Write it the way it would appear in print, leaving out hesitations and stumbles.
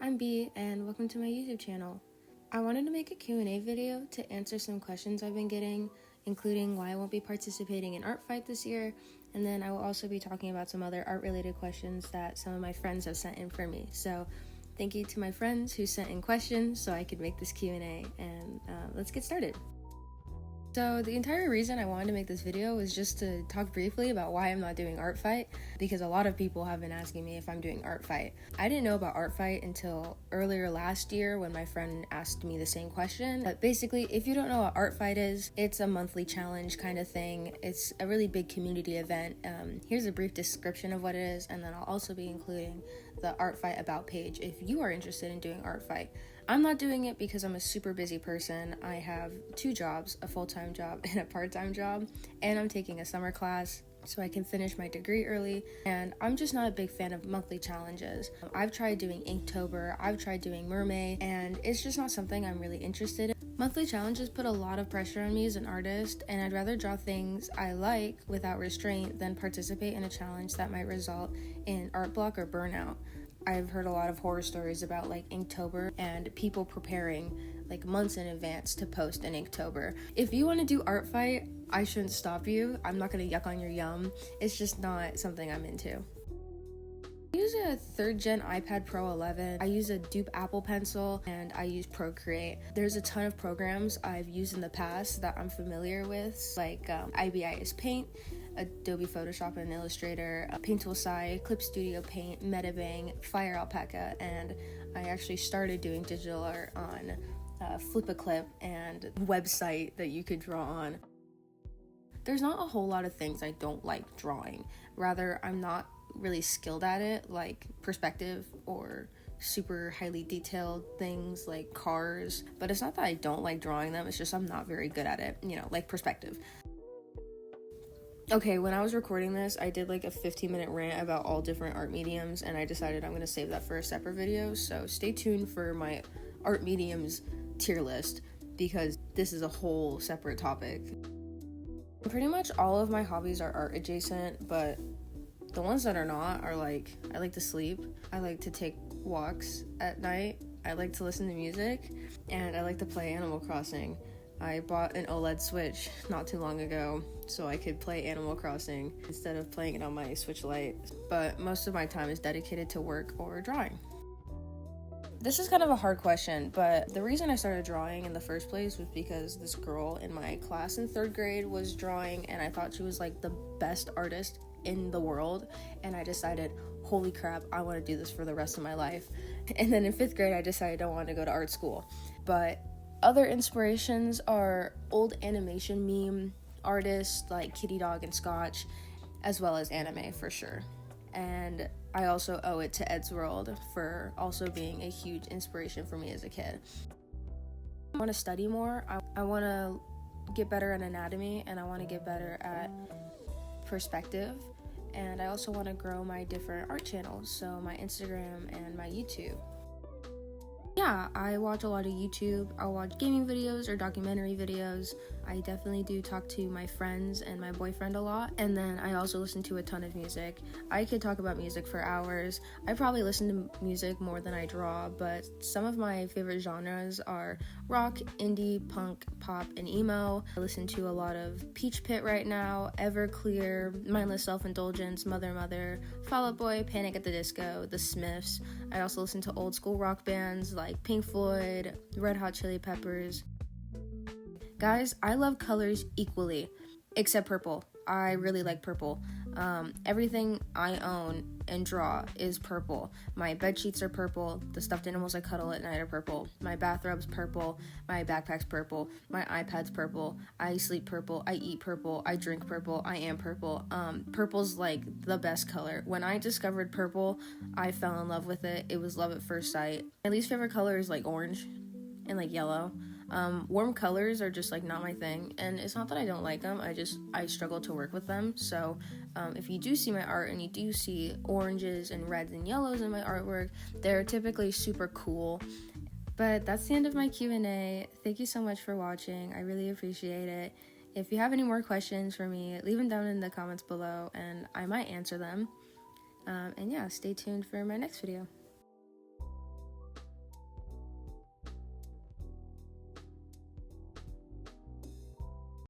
I'm B, and welcome to my YouTube channel. I wanted to make a Q&A video to answer some questions I've been getting, including why I won't be participating in ARTFIGHT this year, and then I will also be talking about some other art-related questions that some of my friends have sent in for me. So thank you to my friends who sent in questions so I could make this Q&A, and let's get started. So the entire reason I wanted to make this video was just to talk briefly about why I'm not doing ARTFIGHT, because a lot of people have been asking me if I'm doing ARTFIGHT. I didn't know about ARTFIGHT until earlier last year when my friend asked me the same question. But basically, if you don't know what ARTFIGHT is, it's a monthly challenge kind of thing. It's a really big community event. Here's a brief description of what it is, and then I'll also be including the ARTFIGHT about page if you are interested in doing ARTFIGHT. I'm not doing it because I'm a super busy person. I have 2 jobs, a full-time job and a part-time job, and I'm taking a summer class so I can finish my degree early, and I'm just not a big fan of monthly challenges. I've tried doing Inktober, I've tried doing Mermaid, and it's just not something I'm really interested in. Monthly challenges put a lot of pressure on me as an artist, and I'd rather draw things I like without restraint than participate in a challenge that might result in art block or burnout. I've heard a lot of horror stories about like Inktober and people preparing like months in advance to post an Inktober. If you want to do ARTFIGHT, I shouldn't stop you. I'm not going to yuck on your yum. It's just not something I'm into. I use a 3rd gen iPad Pro 11. I use a dupe Apple Pencil, and I use Procreate. There's a ton of programs I've used in the past that I'm familiar with, like IBIS Paint, Adobe Photoshop and Illustrator, Paint Tool Sai, Clip Studio Paint, Metabang, Fire Alpaca, and I actually started doing digital art on Flip-a-Clip and website that you could draw on. There's not a whole lot of things I don't like drawing. Rather, I'm not really skilled at it, like perspective or super highly detailed things like cars, but it's not that I don't like drawing them, it's just I'm not very good at it, like perspective. Okay, when I was recording this, I did like a 15-minute rant about all different art mediums, and I decided I'm going to save that for a separate video, so stay tuned for my art mediums tier list, because this is a whole separate topic. Pretty much all of my hobbies are art adjacent, but the ones that are not are like, I like to sleep, I like to take walks at night, I like to listen to music, and I like to play Animal Crossing. I bought an OLED Switch not too long ago so I could play Animal Crossing instead of playing it on my Switch Lite, but most of my time is dedicated to work or drawing. This is kind of a hard question, but the reason I started drawing in the first place was because this girl in my class in 3rd grade was drawing, and I thought she was like the best artist in the world, and I decided, holy crap, I want to do this for the rest of my life. And then in 5th grade I decided I wanted to go to art school. But other inspirations are old animation meme artists like Kitty Dog and Scotch, as well as anime for sure. And I also owe it to Ed's World for also being a huge inspiration for me as a kid. I want to study more. I want to get better at anatomy, and I want to get better at perspective, and I also want to grow my different art channels, so my Instagram and my YouTube. Yeah, I watch a lot of YouTube. I'll watch gaming videos or documentary videos. I definitely do talk to my friends and my boyfriend a lot, and then I also listen to a ton of music. I could talk about music for hours. I probably listen to music more than I draw, but some of my favorite genres are rock, indie, punk, pop, and emo. I listen to a lot of Peach Pit right now, Everclear, Mindless Self-Indulgence, Mother Mother, Fall Out Boy, Panic at the Disco, The Smiths. I also listen to old school rock bands like Pink Floyd, Red Hot Chili Peppers. Guys, I love colors equally, except purple. I really like purple. Everything I own and draw is purple. My bed sheets are purple. The stuffed animals I cuddle at night are purple. My bathrobe's purple. My backpack's purple. My iPad's purple. I sleep purple. I eat purple. I drink purple. I am purple. Purple's like the best color. When I discovered purple, I fell in love with it. It was love at first sight. My least favorite color is like orange and like yellow. Warm colors are just like not my thing, and it's not that I don't like them, I struggle to work with them. So if you do see my art and you do see oranges and reds and yellows in my artwork, they're typically super cool. But that's the end of my Q&A. Thank you so much for watching. I really appreciate it. If you have any more questions for me, leave them down in the comments below and I might answer them. And yeah, stay tuned for my next video.